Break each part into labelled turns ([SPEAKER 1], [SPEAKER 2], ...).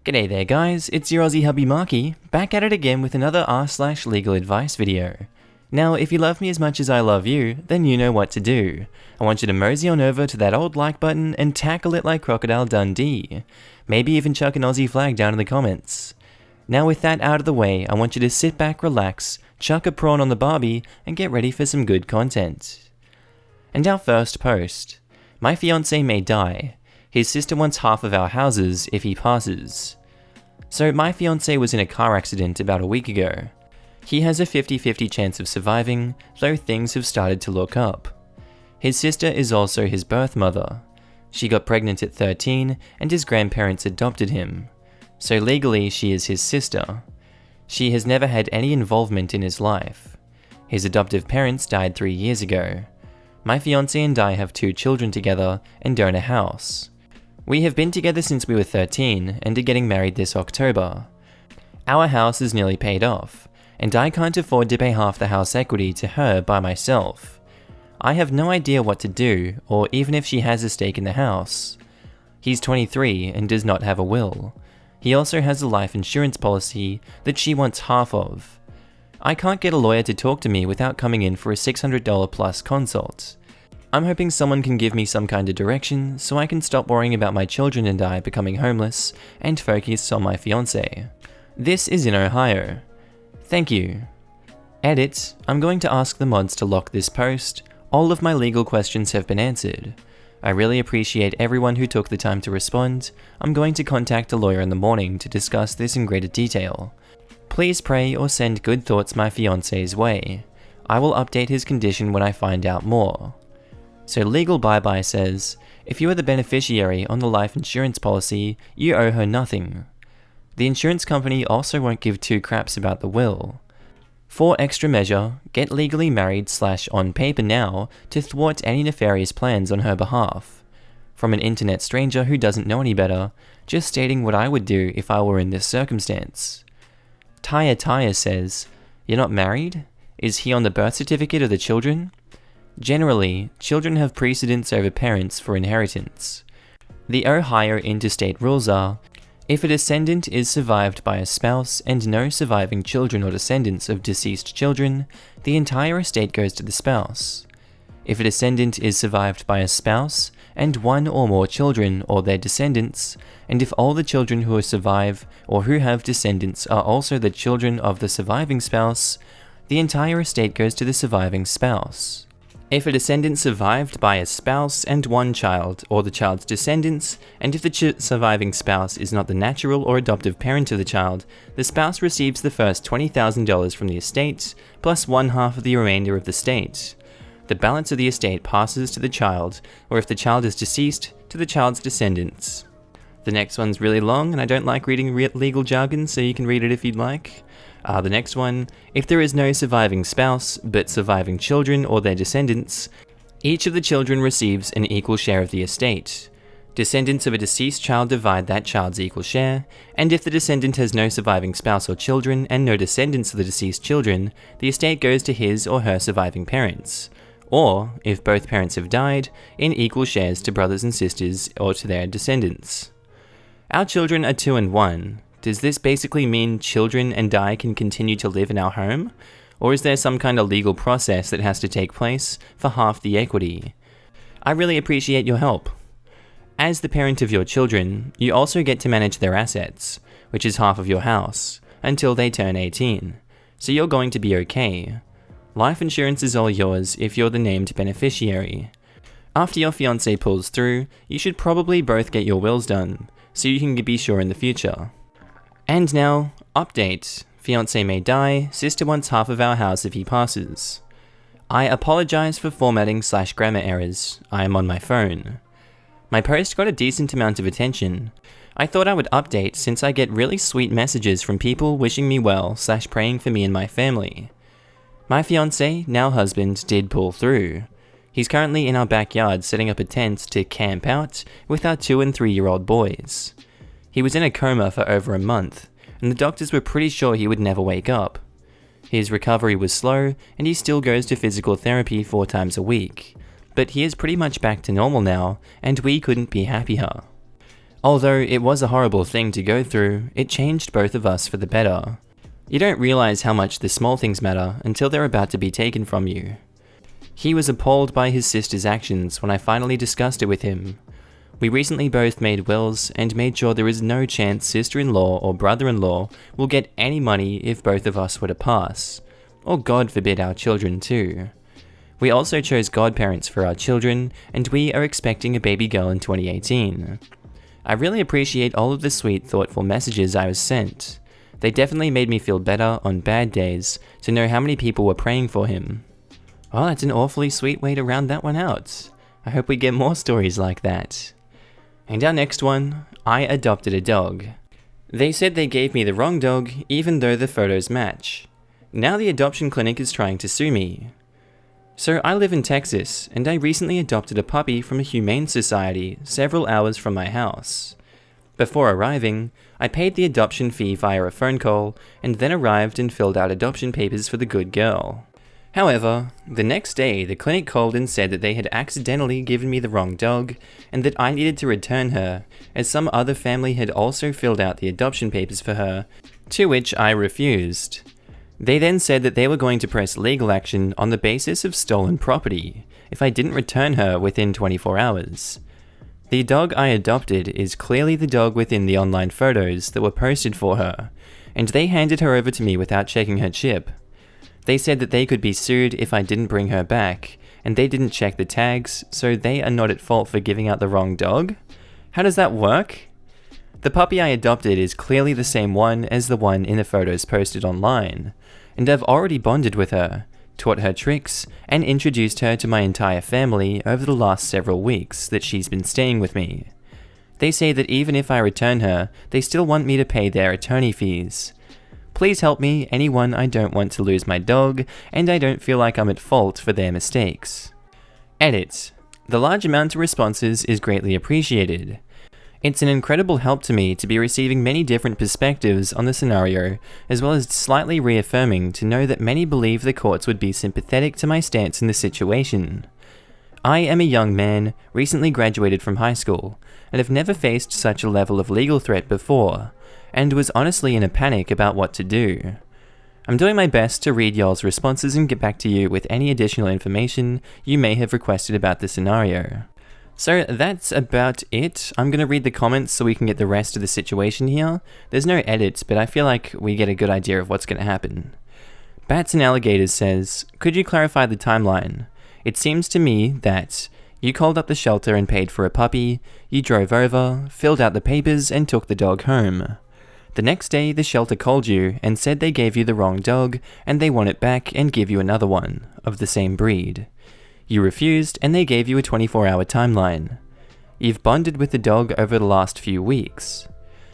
[SPEAKER 1] G'day there guys, it's your Aussie Hubby Markee, back at it again with another r/legal advice video. Now, if you love me as much as I love you, then you know what to do. I want you to mosey on over to that old like button and tackle it like Crocodile Dundee. Maybe even chuck an Aussie flag down in the comments. Now with that out of the way, I want you to sit back, relax, chuck a prawn on the barbie, and get ready for some good content. And our first post. My fiance may die. His sister wants half of our houses if he passes. So my fiance was in a car accident about a week ago. He has a 50-50 chance of surviving, though things have started to look up. His sister is also his birth mother. She got pregnant at 13 and his grandparents adopted him. So legally she is his sister. She has never had any involvement in his life. His adoptive parents died 3 years ago. My fiance and I have 2 children together and own a house. We have been together since we were 13 and are getting married this October. Our house is nearly paid off, and I can't afford to pay half the house equity to her by myself. I have no idea what to do, or even if she has a stake in the house. He's 23 and does not have a will. He also has a life insurance policy that she wants half of. I can't get a lawyer to talk to me without coming in for a $600 plus consult. I'm hoping someone can give me some kind of direction so I can stop worrying about my children and I becoming homeless and focus on my fiance. This is in Ohio. Thank you. Edit. I'm going to ask the mods to lock this post. All of my legal questions have been answered. I really appreciate everyone who took the time to respond. I'm going to contact a lawyer in the morning to discuss this in greater detail. Please pray or send good thoughts my fiance's way. I will update his condition when I find out more. So Legal Bye Bye says, if you are the beneficiary on the life insurance policy, you owe her nothing. The insurance company also won't give 2 craps about the will. For extra measure, get legally married / on paper now to thwart any nefarious plans on her behalf. From an internet stranger who doesn't know any better, just stating what I would do if I were in this circumstance. Taya says, you're not married? Is he on the birth certificate of the children? Generally, children have precedence over parents for inheritance. The Ohio interstate rules are, if a descendant is survived by a spouse and no surviving children or descendants of deceased children, the entire estate goes to the spouse. If a descendant is survived by a spouse and 1 or more children or their descendants, and if all the children who survive or who have descendants are also the children of the surviving spouse, the entire estate goes to the surviving spouse. If a descendant survived by a spouse and 1 child, or the child's descendants, and if the surviving spouse is not the natural or adoptive parent of the child, the spouse receives the first $20,000 from the estate, plus 1/2 of the remainder of the estate. The balance of the estate passes to the child, or if the child is deceased, to the child's descendants. The next one's really long, and I don't like reading legal jargon, so you can read it if you'd like. The next one, if there is no surviving spouse, but surviving children or their descendants, each of the children receives an equal share of the estate. Descendants of a deceased child divide that child's equal share, and if the descendant has no surviving spouse or children and no descendants of the deceased children, the estate goes to his or her surviving parents. Or, if both parents have died, in equal shares to brothers and sisters or to their descendants. Our children are 2 and 1. Does this basically mean children and I can continue to live in our home? Or is there some kind of legal process that has to take place for half the equity? I really appreciate your help. As the parent of your children, you also get to manage their assets, which is half of your house, until they turn 18. So you're going to be okay. Life insurance is all yours if you're the named beneficiary. After your fiance pulls through, you should probably both get your wills done, so you can be sure in the future. And now, update. Fiance may die, sister wants half of our house if he passes. I apologize for formatting / grammar errors. I am on my phone. My post got a decent amount of attention. I thought I would update since I get really sweet messages from people wishing me well / praying for me and my family. My fiance, now husband, did pull through. He's currently in our backyard setting up a tent to camp out with our 2 and 3-year-old boys. He was in a coma for over a month, and the doctors were pretty sure he would never wake up. His recovery was slow, and he still goes to physical therapy 4 times a week, but he is pretty much back to normal now, and we couldn't be happier. Although it was a horrible thing to go through, it changed both of us for the better. You don't realize how much the small things matter until they're about to be taken from you. He was appalled by his sister's actions when I finally discussed it with him. We recently both made wills and made sure there is no chance sister-in-law or brother-in-law will get any money if both of us were to pass. Or God forbid our children too. We also chose godparents for our children, and we are expecting a baby girl in 2018. I really appreciate all of the sweet, thoughtful messages I was sent. They definitely made me feel better on bad days to know how many people were praying for him. Well, that's an awfully sweet way to round that one out. I hope we get more stories like that. And our next one, I adopted a dog. They said they gave me the wrong dog even though the photos match. Now the adoption clinic is trying to sue me. So I live in Texas, and I recently adopted a puppy from a humane society several hours from my house. Before arriving, I paid the adoption fee via a phone call, and then arrived and filled out adoption papers for the good girl. However, the next day the clinic called and said that they had accidentally given me the wrong dog, and that I needed to return her, as some other family had also filled out the adoption papers for her, to which I refused. They then said that they were going to press legal action on the basis of stolen property, if I didn't return her within 24 hours. The dog I adopted is clearly the dog within the online photos that were posted for her, and they handed her over to me without checking her chip. They said that they could be sued if I didn't bring her back, and they didn't check the tags, so they are not at fault for giving out the wrong dog? How does that work? The puppy I adopted is clearly the same one as the one in the photos posted online, and I've already bonded with her, taught her tricks, and introduced her to my entire family over the last several weeks that she's been staying with me. They say that even if I return her, they still want me to pay their attorney fees. Please help me, anyone. I don't want to lose my dog, and I don't feel like I'm at fault for their mistakes. Edit. The large amount of responses is greatly appreciated. It's an incredible help to me to be receiving many different perspectives on the scenario, as well as slightly reaffirming to know that many believe the courts would be sympathetic to my stance in the situation. I am a young man, recently graduated from high school, and have never faced such a level of legal threat before, and was honestly in a panic about what to do. I'm doing my best to read y'all's responses and get back to you with any additional information you may have requested about the scenario. So that's about it. I'm going to read the comments so we can get the rest of the situation here. There's no edits, but I feel like we get a good idea of what's going to happen. Bats and Alligators says, could you clarify the timeline? It seems to me that you called up the shelter and paid for a puppy, you drove over, filled out the papers, and took the dog home. The next day, the shelter called you and said they gave you the wrong dog and they want it back and give you another one, of the same breed. You refused and they gave you a 24-hour timeline. You've bonded with the dog over the last few weeks.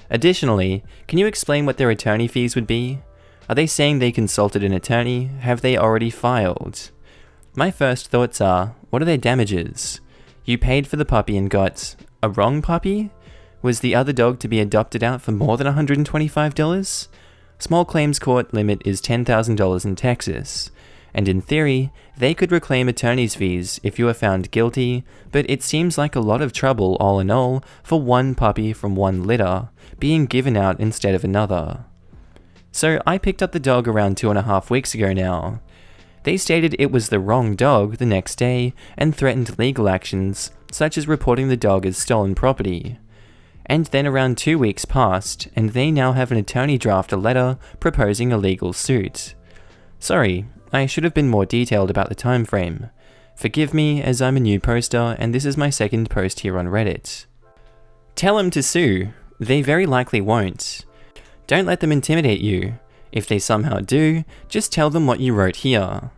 [SPEAKER 1] Additionally, can you explain what their attorney fees would be? Are they saying they consulted an attorney? Have they already filed? My first thoughts are, what are their damages? You paid for the puppy and got a wrong puppy? Was the other dog to be adopted out for more than $125? Small claims court limit is $10,000 in Texas, and in theory, they could reclaim attorney's fees if you are found guilty, but it seems like a lot of trouble all in all for one puppy from one litter being given out instead of another. So I picked up the dog around 2.5 weeks ago now. They stated it was the wrong dog the next day and threatened legal actions, such as reporting the dog as stolen property. And then around 2 weeks passed, and they now have an attorney draft a letter proposing a legal suit. Sorry, I should have been more detailed about the time frame. Forgive me, as I'm a new poster, and this is my second post here on Reddit. Tell them to sue. They very likely won't. Don't let them intimidate you. If they somehow do, just tell them what you wrote here.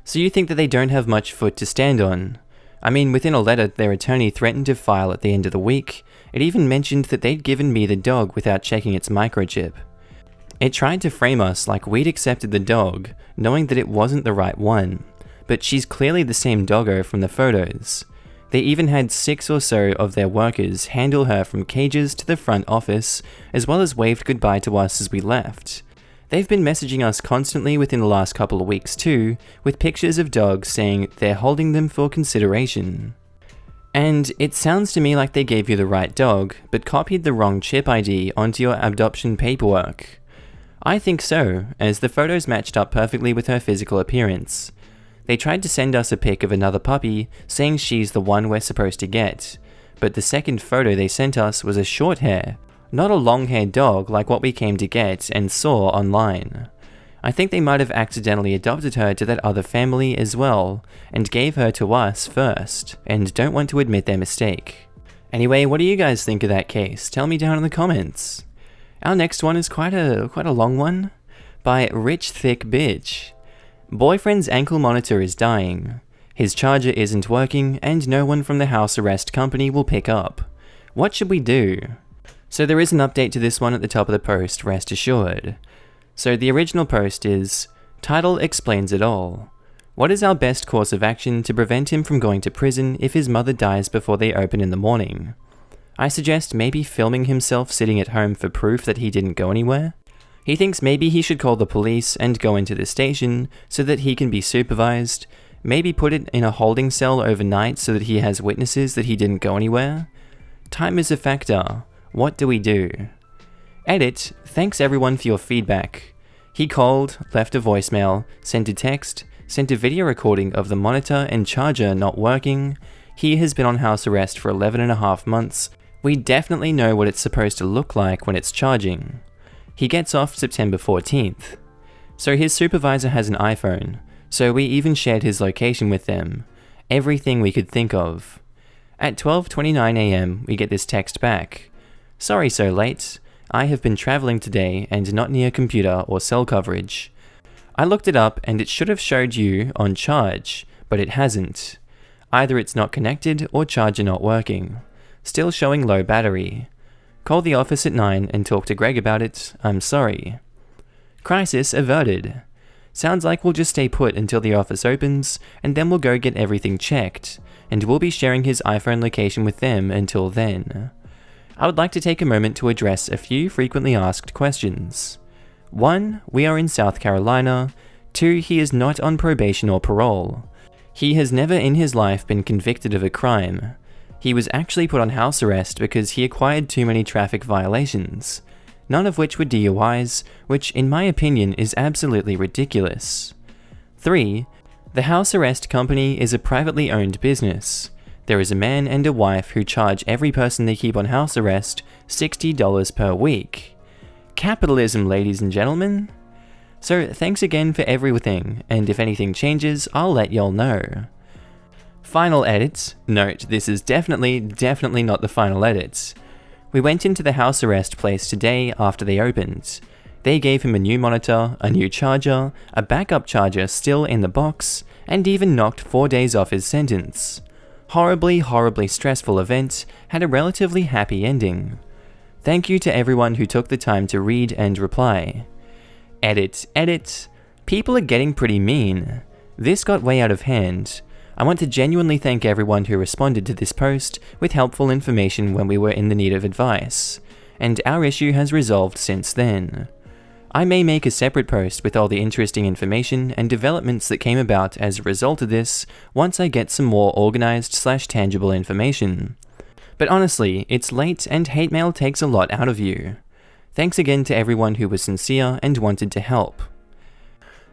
[SPEAKER 1] So you think that they don't have much foot to stand on? I mean, within a letter their attorney threatened to file at the end of the week, it even mentioned that they'd given me the dog without checking its microchip. It tried to frame us like we'd accepted the dog, knowing that it wasn't the right one, but she's clearly the same doggo from the photos. They even had 6 or so of their workers handle her from cages to the front office, as well as waved goodbye to us as we left. They've been messaging us constantly within the last couple of weeks too, with pictures of dogs saying they're holding them for consideration. And it sounds to me like they gave you the right dog, but copied the wrong chip ID onto your adoption paperwork. I think so, as the photos matched up perfectly with her physical appearance. They tried to send us a pic of another puppy, saying she's the one we're supposed to get, but the second photo they sent us was a short hair, not a long-haired dog like what we came to get and saw online. I think they might have accidentally adopted her to that other family as well, and gave her to us first, and don't want to admit their mistake. Anyway, what do you guys think of that case? Tell me down in the comments. Our next one is quite a long one, by Rich Thick Bitch. Boyfriend's ankle monitor is dying. His charger isn't working, and no one from the house arrest company will pick up. What should we do? So there is an update to this one at the top of the post, rest assured. So the original post is, title explains it all. What is our best course of action to prevent him from going to prison if his mother dies before they open in the morning? I suggest maybe filming himself sitting at home for proof that he didn't go anywhere. He thinks maybe he should call the police and go into the station so that he can be supervised, maybe put it in a holding cell overnight so that he has witnesses that he didn't go anywhere. Time is a factor. What do we do? Edit, thanks everyone for your feedback. He called, left a voicemail, sent a text, sent a video recording of the monitor and charger not working. He has been on house arrest for 11.5 months. We definitely know what it's supposed to look like when it's charging. He gets off September 14th. So his supervisor has an iPhone, so we even shared his location with them. Everything we could think of. At 12:29 AM, we get this text back. Sorry so late. I have been traveling today and not near computer or cell coverage. I looked it up and it should have showed you on charge, but it hasn't. Either it's not connected or charger not working. Still showing low battery. Call the office at 9 and talk to Greg about it. I'm sorry. Crisis averted. Sounds like we'll just stay put until the office opens and then we'll go get everything checked, and we'll be sharing his iPhone location with them until then. I would like to take a moment to address a few frequently asked questions. 1. We are in South Carolina. 2. He is not on probation or parole. He has never in his life been convicted of a crime. He was actually put on house arrest because he acquired too many traffic violations, none of which were DUIs, which in my opinion is absolutely ridiculous. 3. The house arrest company is a privately owned business. There is a man and a wife who charge every person they keep on house arrest $60 per week. Capitalism, ladies and gentlemen. So thanks again for everything, and if anything changes, I'll let y'all know. Final edits. Note, this is definitely not the final edits. We went into the house arrest place today after they opened. They gave him a new monitor, a new charger, a backup charger still in the box, and even knocked 4 days off his sentence. Horribly stressful event had a relatively happy ending. Thank you to everyone who took the time to read and reply. Edit. People are getting pretty mean. This got way out of hand. I want to genuinely thank everyone who responded to this post with helpful information when we were in the need of advice, and our issue has resolved since then. I may make a separate post with all the interesting information and developments that came about as a result of this once I get some more organized/tangible information. But honestly, it's late and hate mail takes a lot out of you. Thanks again to everyone who was sincere and wanted to help.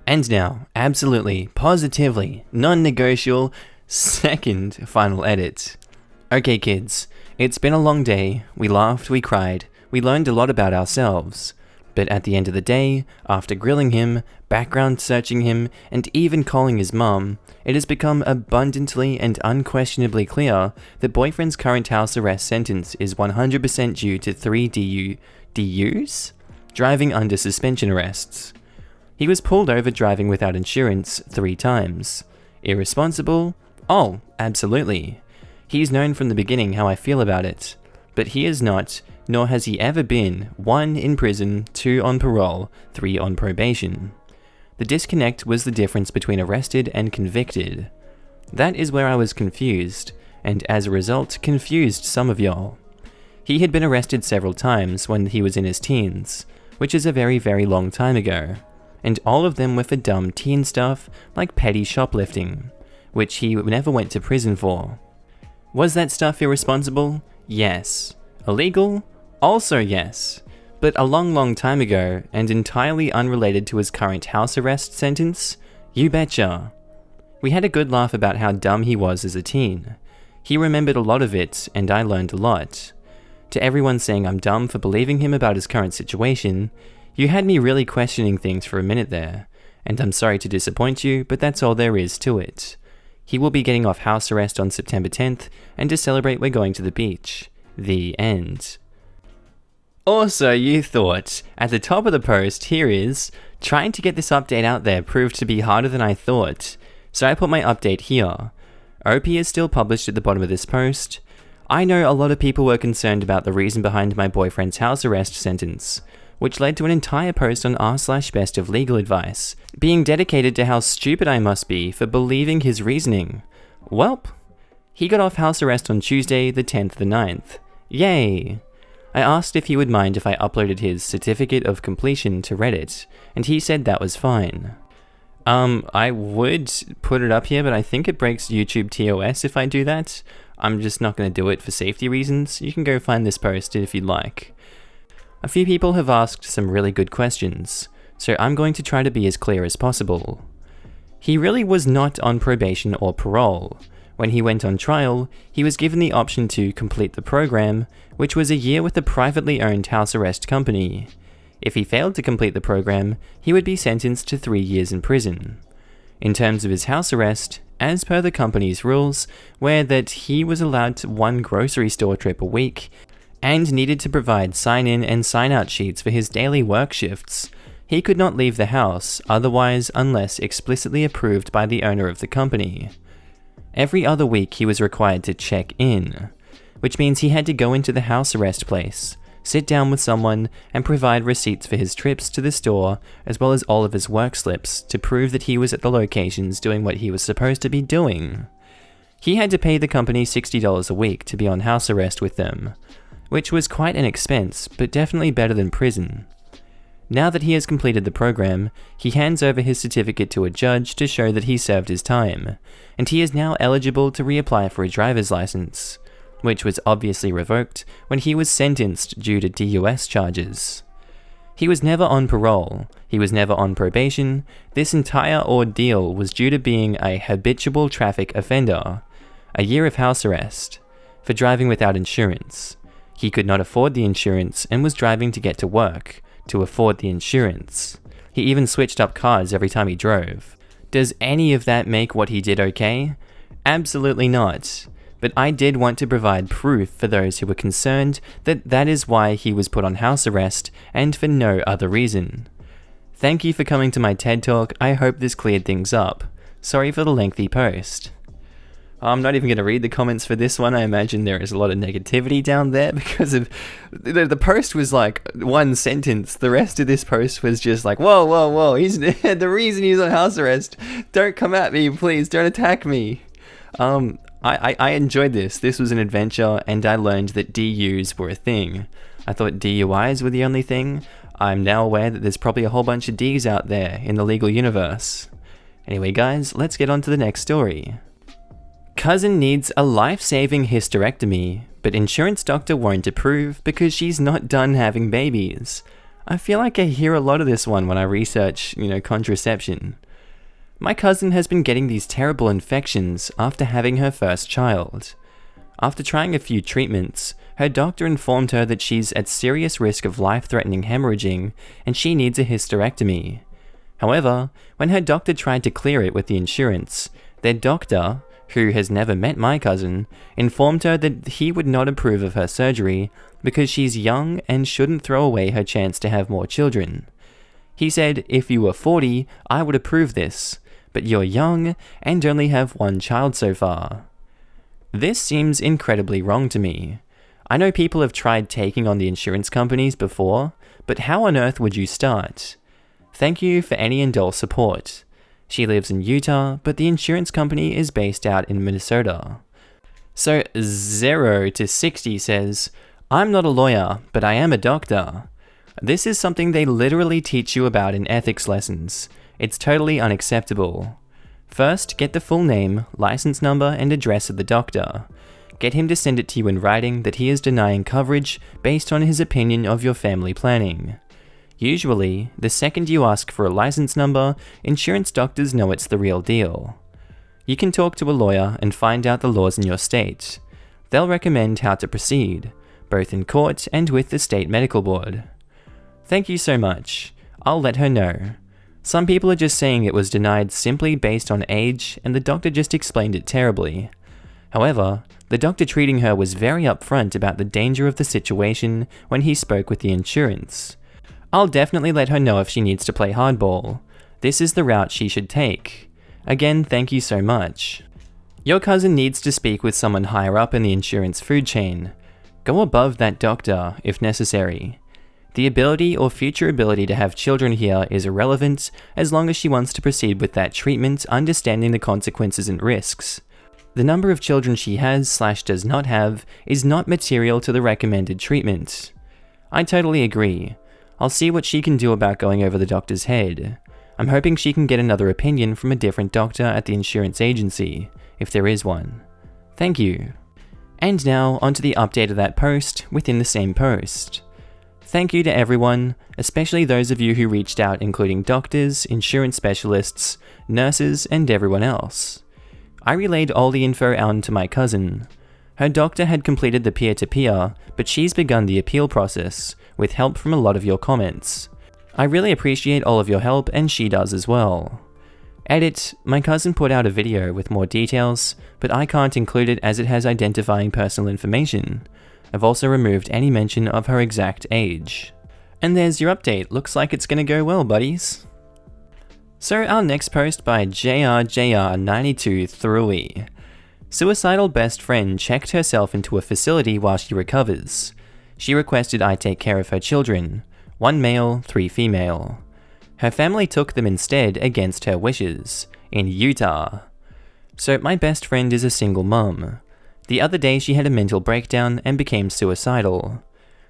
[SPEAKER 1] And now, absolutely, positively, non-negotiable, second final edit. Okay kids, it's been a long day, we laughed, we cried, we learned a lot about ourselves. But at the end of the day, after grilling him, background searching him, and even calling his mum, it has become abundantly and unquestionably clear that boyfriend's current house arrest sentence is 100% due to 3 DUs? Driving under suspension arrests. He was pulled over driving without insurance 3 times. Irresponsible? Oh, absolutely. He's known from the beginning how I feel about it. But he is not, nor has he ever been, 1 in prison, 2 on parole, 3 on probation. The disconnect was the difference between arrested and convicted. That is where I was confused, and as a result confused some of y'all. He had been arrested several times when he was in his teens, which is a very long time ago, and all of them were for dumb teen stuff like petty shoplifting, which he never went to prison for. Was that stuff irresponsible? Yes. Illegal? Also yes. But a long time ago, and entirely unrelated to his current house arrest sentence? You betcha. We had a good laugh about how dumb he was as a teen. He remembered a lot of it, and I learned a lot. To everyone saying I'm dumb for believing him about his current situation, you had me really questioning things for a minute there, and I'm sorry to disappoint you, but that's all there is to it. He will be getting off house arrest on September 10th, and to celebrate we're going to the beach. The end. Also, you thought, at the top of the post, here is, trying to get this update out there proved to be harder than I thought, so I put my update here. OP is still published at the bottom of this post. I know a lot of people were concerned about the reason behind my boyfriend's house arrest sentence, which led to an entire post on r/best of legal advice, being dedicated to how stupid I must be for believing his reasoning. Welp, he got off house arrest on Tuesday, the 10th of the 9th. Yay! I asked if he would mind if I uploaded his certificate of completion to Reddit, and he said that was fine. I would put it up here, but I think it breaks YouTube TOS if I do that. I'm just not going to do it for safety reasons. You can go find this post if you'd like. A few people have asked some really good questions, so I'm going to try to be as clear as possible. He really was not on probation or parole. When he went on trial, he was given the option to complete the program, which was a year with a privately owned house arrest company. If he failed to complete the program, he would be sentenced to 3 years in prison. In terms of his house arrest, as per the company's rules, were that he was allowed one grocery store trip a week, and needed to provide sign-in and sign-out sheets for his daily work shifts, he could not leave the house otherwise unless explicitly approved by the owner of the company. Every other week he was required to check in, which means he had to go into the house arrest place, sit down with someone, and provide receipts for his trips to the store, as well as all of his work slips, to prove that he was at the locations doing what he was supposed to be doing. He had to pay the company $60 a week to be on house arrest with them, which was quite an expense, but definitely better than prison. Now that he has completed the program, he hands over his certificate to a judge to show that he served his time, and he is now eligible to reapply for a driver's license, which was obviously revoked when he was sentenced due to DUS charges. He was never on parole, he was never on probation. This entire ordeal was due to being a habitual traffic offender, a year of house arrest, for driving without insurance. He could not afford the insurance and was driving to get to work, to afford the insurance. He even switched up cars every time he drove. Does any of that make what he did okay? Absolutely not. But I did want to provide proof for those who were concerned that that is why he was put on house arrest and for no other reason. Thank you for coming to my TED Talk. I hope this cleared things up. Sorry for the lengthy post. I'm not even going to read the comments for this one. I imagine there is a lot of negativity down there because of the post was like one sentence. The rest of this post was just like, whoa. He's the reason he's on house arrest. Don't come at me, please. Don't attack me. I enjoyed this. This was an adventure, and I learned that DUs were a thing. I thought DUIs were the only thing. I'm now aware that there's probably a whole bunch of Ds out there in the legal universe. Anyway, guys, let's get on to the next story. Cousin needs a life-saving hysterectomy, but insurance doctor won't approve because she's not done having babies. I feel like I hear a lot of this one when I research, contraception. My cousin has been getting these terrible infections after having her first child. After trying a few treatments, her doctor informed her that she's at serious risk of life-threatening hemorrhaging and she needs a hysterectomy. However, when her doctor tried to clear it with the insurance, their doctor, who has never met my cousin, informed her that he would not approve of her surgery because she's young and shouldn't throw away her chance to have more children. He said, if you were 40, I would approve this, but you're young and only have one child so far. This seems incredibly wrong to me. I know people have tried taking on the insurance companies before, but how on earth would you start? Thank you for any and all support. She lives in Utah, but the insurance company is based out in Minnesota. So 0 to 60 says, I'm not a lawyer, but I am a doctor. This is something they literally teach you about in ethics lessons. It's totally unacceptable. First, get the full name, license number, and address of the doctor. get him to send it to you in writing that he is denying coverage based on his opinion of your family planning. Usually, the second you ask for a license number, insurance doctors know it's the real deal. You can talk to a lawyer and find out the laws in your state. They'll recommend how to proceed, both in court and with the state medical board. Thank you so much. I'll let her know. Some people are just saying it was denied simply based on age and the doctor just explained it terribly. However, the doctor treating her was very upfront about the danger of the situation when he spoke with the insurance. I'll definitely let her know if she needs to play hardball. This is the route she should take. Again, thank you so much. Your cousin needs to speak with someone higher up in the insurance food chain. Go above that doctor, if necessary. The ability or future ability to have children here is irrelevant as long as she wants to proceed with that treatment, understanding the consequences and risks. The number of children she has/does not have is not material to the recommended treatment. I totally agree. I'll see what she can do about going over the doctor's head. I'm hoping she can get another opinion from a different doctor at the insurance agency, if there is one. Thank you. And now onto the update of that post within the same post. Thank you to everyone, especially those of you who reached out, including doctors, insurance specialists, nurses, and everyone else. I relayed all the info on to my cousin. Her doctor had completed the peer-to-peer, but she's begun the appeal process, with help from a lot of your comments. I really appreciate all of your help, and she does as well. Edit, my cousin put out a video with more details, but I can't include it as it has identifying personal information. I've also removed any mention of her exact age. And there's your update, looks like it's gonna go well, buddies. So our next post by JRJR92 Suicidal best friend checked herself into a facility while she recovers. She requested I take care of her children, 1 male, 3 female. Her family took them instead against her wishes, in Utah. So my best friend is a single mum. The other day she had a mental breakdown and became suicidal.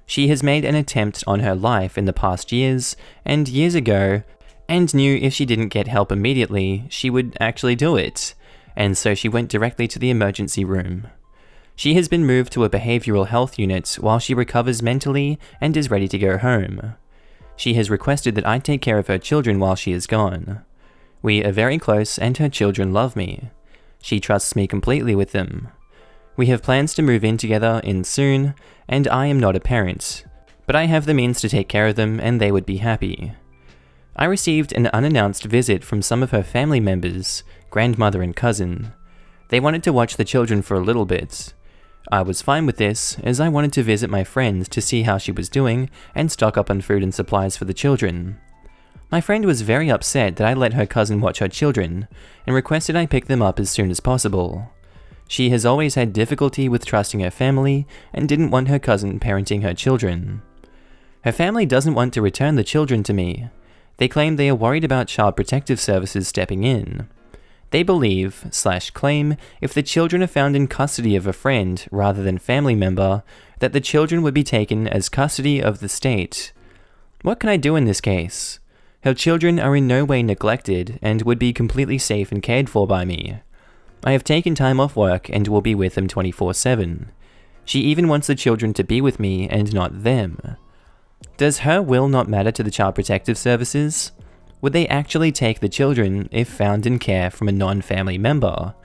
[SPEAKER 1] She has made an attempt on her life in the past years and years ago, and knew if she didn't get help immediately, she would actually do it, and so she went directly to the emergency room. She has been moved to a behavioral health unit while she recovers mentally and is ready to go home. She has requested that I take care of her children while she is gone. We are very close and her children love me. She trusts me completely with them. We have plans to move in together soon, and I am not a parent, but I have the means to take care of them and they would be happy. I received an unannounced visit from some of her family members, grandmother and cousin. They wanted to watch the children for a little bit. I was fine with this, as I wanted to visit my friend to see how she was doing and stock up on food and supplies for the children. My friend was very upset that I let her cousin watch her children, and requested I pick them up as soon as possible. She has always had difficulty with trusting her family, and didn't want her cousin parenting her children. Her family doesn't want to return the children to me. They claim they are worried about Child Protective Services stepping in. They believe/claim if the children are found in custody of a friend rather than family member, that the children would be taken as custody of the state. What can I do in this case? Her children are in no way neglected and would be completely safe and cared for by me. I have taken time off work and will be with them 24/7. She even wants the children to be with me and not them. Does her will not matter to the Child Protective Services? Would they actually take the children if found in care from a non-family member?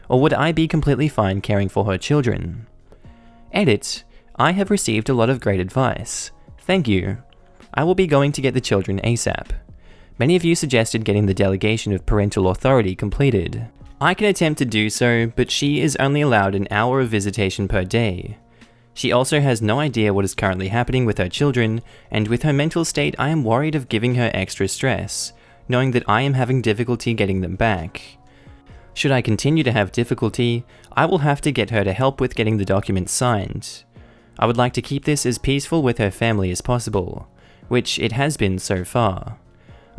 [SPEAKER 1] Or would I be completely fine caring for her children? Edit, I have received a lot of great advice. Thank you. I will be going to get the children ASAP. Many of you suggested getting the delegation of parental authority completed. I can attempt to do so, but she is only allowed an hour of visitation per day. She also has no idea what is currently happening with her children, and with her mental state I am worried of giving her extra stress, knowing that I am having difficulty getting them back. Should I continue to have difficulty, I will have to get her to help with getting the documents signed. I would like to keep this as peaceful with her family as possible, which it has been so far.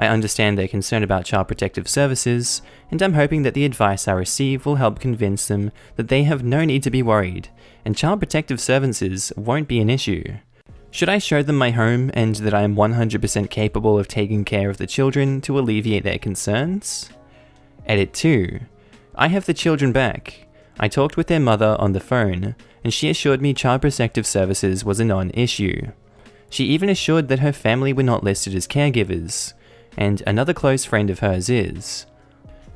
[SPEAKER 1] I understand their concern about Child Protective Services, and I'm hoping that the advice I receive will help convince them that they have no need to be worried, and Child Protective Services won't be an issue. Should I show them my home and that I am 100% capable of taking care of the children to alleviate their concerns? Edit 2. I have the children back. I talked with their mother on the phone, and she assured me Child Protective Services was a non-issue. She even assured that her family were not listed as caregivers, and another close friend of hers is.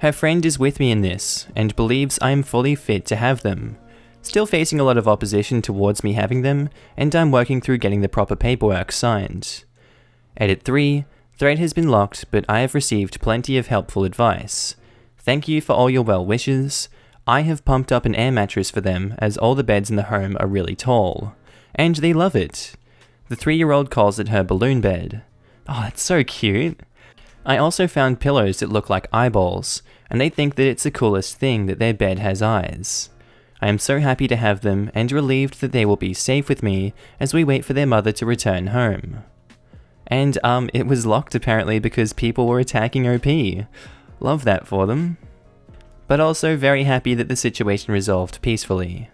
[SPEAKER 1] Her friend is with me in this, and believes I am fully fit to have them. Still facing a lot of opposition towards me having them, and I'm working through getting the proper paperwork signed. Edit 3. Thread has been locked, but I have received plenty of helpful advice. Thank you for all your well wishes. I have pumped up an air mattress for them as all the beds in the home are really tall. And they love it. The 3-year-old calls it her balloon bed. Oh, that's so cute. I also found pillows that look like eyeballs, and they think that it's the coolest thing that their bed has eyes. I am so happy to have them and relieved that they will be safe with me as we wait for their mother to return home. And it was locked apparently because people were attacking OP. Love that for them. But also very happy that the situation resolved peacefully.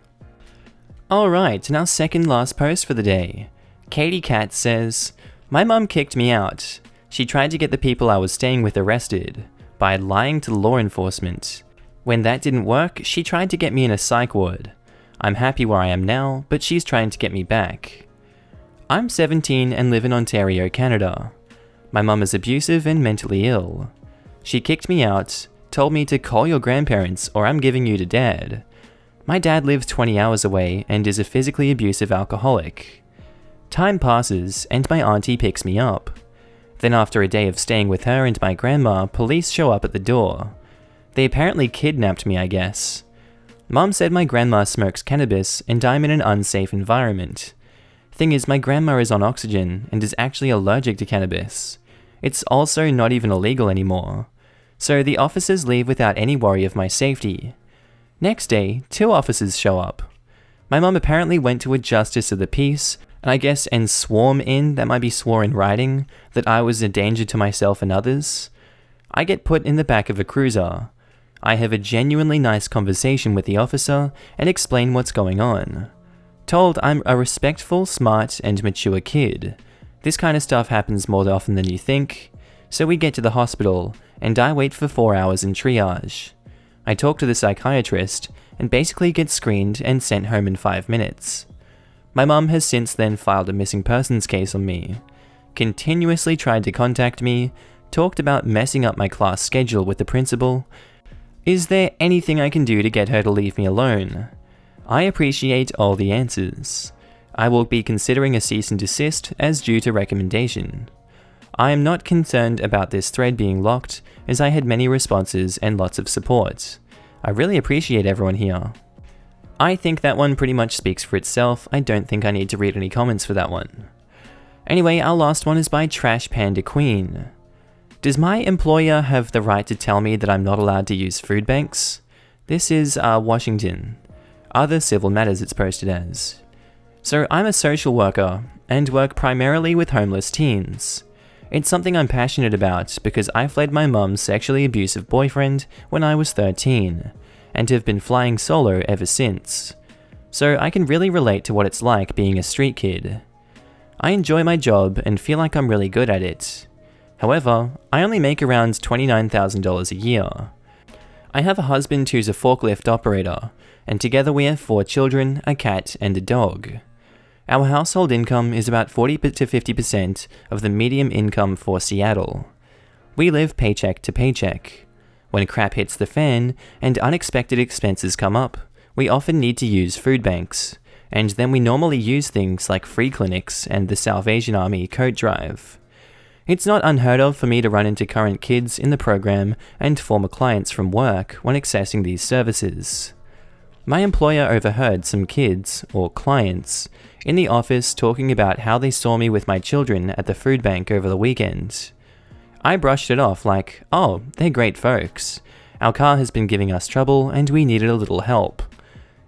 [SPEAKER 1] Alright, and our second last post for the day. Katie Cat says, "My mum kicked me out. She tried to get the people I was staying with arrested by lying to law enforcement. When that didn't work, she tried to get me in a psych ward. I'm happy where I am now, but she's trying to get me back. I'm 17 and live in Ontario, Canada. My mum is abusive and mentally ill. She kicked me out, told me to call your grandparents or I'm giving you to dad. My dad lives 20 hours away and is a physically abusive alcoholic. Time passes and my auntie picks me up. Then after a day of staying with her and my grandma, police show up at the door. They apparently kidnapped me, I guess. Mum said my grandma smokes cannabis and I'm in an unsafe environment. Thing is, my grandma is on oxygen and is actually allergic to cannabis. It's also not even illegal anymore. So the officers leave without any worry of my safety. Next day, 2 officers show up. My mum apparently went to a justice of the peace, and sworn in, that might be swore in writing, that I was a danger to myself and others. I get put in the back of a cruiser. I have a genuinely nice conversation with the officer and explain what's going on. Told I'm a respectful, smart, and mature kid. This kind of stuff happens more often than you think. So we get to the hospital, and I wait for 4 hours in triage. I talk to the psychiatrist, and basically get screened and sent home in 5 minutes. My mum has since then filed a missing persons case on me. Continuously tried to contact me, talked about messing up my class schedule with the principal. Is there anything I can do to get her to leave me alone? I appreciate all the answers. I will be considering a cease and desist as due to recommendation. I am not concerned about this thread being locked as I had many responses and lots of support. I really appreciate everyone here. I think that one pretty much speaks for itself. I don't think I need to read any comments for that one. Anyway, our last one is by Trash Panda Queen. Does my employer have the right to tell me that I'm not allowed to use food banks? This is Washington. Other civil matters it's posted as. So I'm a social worker and work primarily with homeless teens. It's something I'm passionate about because I fled my mum's sexually abusive boyfriend when I was 13 and have been flying solo ever since. So I can really relate to what it's like being a street kid. I enjoy my job and feel like I'm really good at it. However, I only make around $29,000 a year. I have a husband who's a forklift operator, and together we have 4 children, a cat, and a dog. Our household income is about 40 to 50% of the median income for Seattle. We live paycheck to paycheck. When crap hits the fan and unexpected expenses come up, we often need to use food banks, and then we normally use things like free clinics and the Salvation Army coat drive. It's not unheard of for me to run into current kids in the program and former clients from work when accessing these services. My employer overheard some kids, or clients, in the office talking about how they saw me with my children at the food bank over the weekend. I brushed it off like, oh, they're great folks. Our car has been giving us trouble and we needed a little help.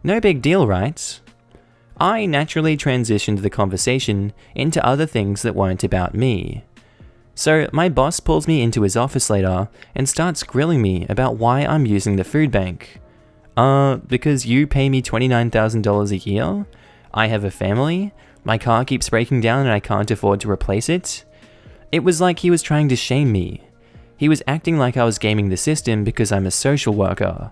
[SPEAKER 1] No big deal, right? I naturally transitioned the conversation into other things that weren't about me. So my boss pulls me into his office later and starts grilling me about why I'm using the food bank. Because you pay me $29,000 a year? I have a family? My car keeps breaking down and I can't afford to replace it? It was like he was trying to shame me. He was acting like I was gaming the system because I'm a social worker.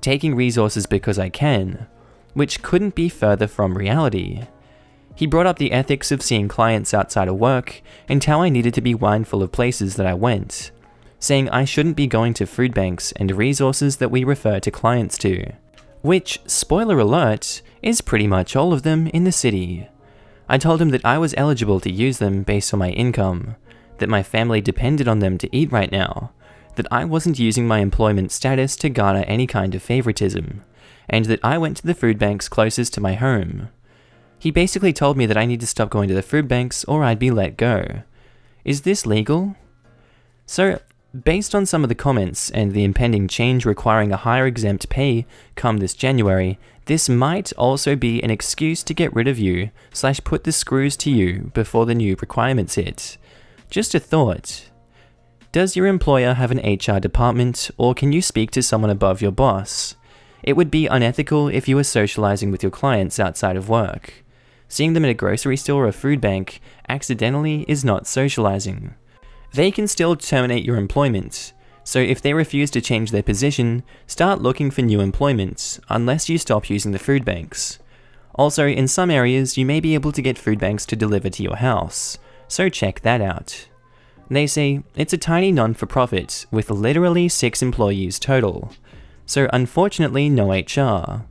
[SPEAKER 1] taking resources because I can, which couldn't be further from reality. He brought up the ethics of seeing clients outside of work and how I needed to be mindful of places that I went, saying I shouldn't be going to food banks and resources that we refer to clients to, which, spoiler alert, is pretty much all of them in the city. I told him that I was eligible to use them based on my income, that my family depended on them to eat right now, that I wasn't using my employment status to garner any kind of favoritism, and that I went to the food banks closest to my home. He basically told me that I need to stop going to the food banks or I'd be let go. Is this legal? So, based on some of the comments and the impending change requiring a higher exempt pay come this January, this might also be an excuse to get rid of you / put the screws to you before the new requirements hit. Just a thought. Does your employer have an HR department, or can you speak to someone above your boss? It would be unethical if you were socializing with your clients outside of work. Seeing them at a grocery store or a food bank accidentally is not socializing. They can still terminate your employment, so if they refuse to change their position, start looking for new employment, unless you stop using the food banks. Also, in some areas, you may be able to get food banks to deliver to your house, so check that out. They say it's a tiny non-for-profit with literally 6 employees total, so unfortunately no HR.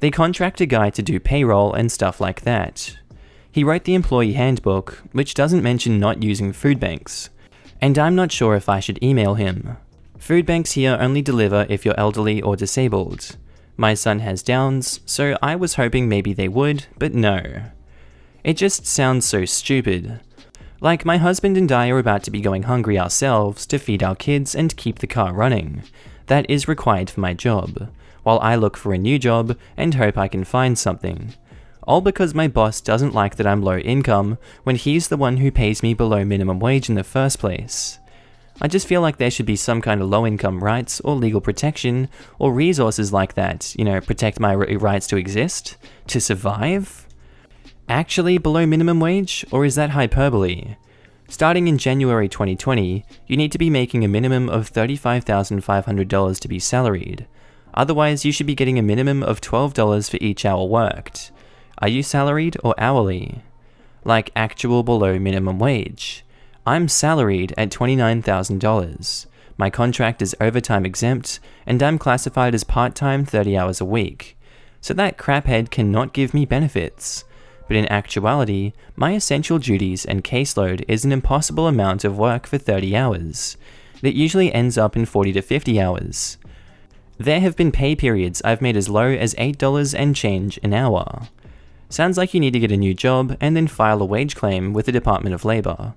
[SPEAKER 1] They contract a guy to do payroll and stuff like that. He wrote the employee handbook, which doesn't mention not using food banks, and I'm not sure if I should email him. Food banks here only deliver if you're elderly or disabled. My son has Downs, so I was hoping maybe they would, but no. It just sounds so stupid. Like, my husband and I are about to be going hungry ourselves to feed our kids and keep the car running. That is required for my job, while I look for a new job and hope I can find something. All because my boss doesn't like that I'm low income when he's the one who pays me below minimum wage in the first place. I just feel like there should be some kind of low income rights or legal protection or resources like that, protect my rights to exist, to survive. Actually below minimum wage, or is that hyperbole? Starting in January 2020, you need to be making a minimum of $35,500 to be salaried. Otherwise, you should be getting a minimum of $12 for each hour worked. Are you salaried or hourly? Like actual below minimum wage. I'm salaried at $29,000. My contract is overtime exempt, and I'm classified as part-time 30 hours a week. So that craphead cannot give me benefits. But in actuality, my essential duties and caseload is an impossible amount of work for 30 hours. That usually ends up in 40 to 50 hours. There have been pay periods I've made as low as $8 and change an hour. Sounds like you need to get a new job and then file a wage claim with the Department of Labor.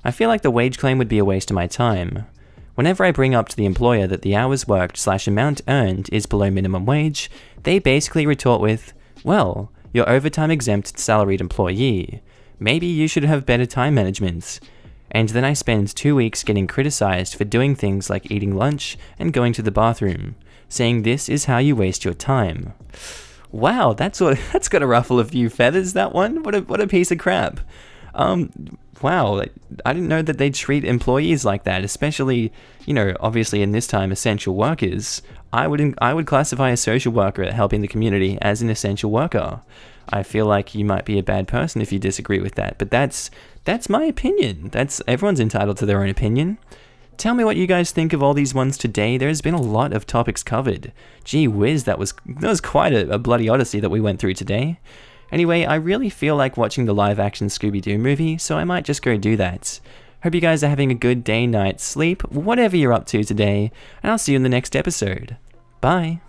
[SPEAKER 1] I feel like the wage claim would be a waste of my time. Whenever I bring up to the employer that the hours worked / amount earned is below minimum wage, they basically retort with, well, you're overtime exempt salaried employee. Maybe you should have better time management. And then I spend 2 weeks getting criticized for doing things like eating lunch and going to the bathroom, saying this is how you waste your time. Wow, that's gotta ruffle a few feathers, that one. What a piece of crap. Wow, I didn't know that they treat employees like that, especially, obviously in this time, essential workers. I would classify a social worker helping the community as an essential worker. I feel like you might be a bad person if you disagree with that, but that's my opinion. Everyone's entitled to their own opinion. Tell me what you guys think of all these ones today. There's been a lot of topics covered. Gee whiz, that was quite a bloody odyssey that we went through today. Anyway, I really feel like watching the live-action Scooby-Doo movie, so I might just go do that. Hope you guys are having a good day, night, sleep, whatever you're up to today, and I'll see you in the next episode. Bye!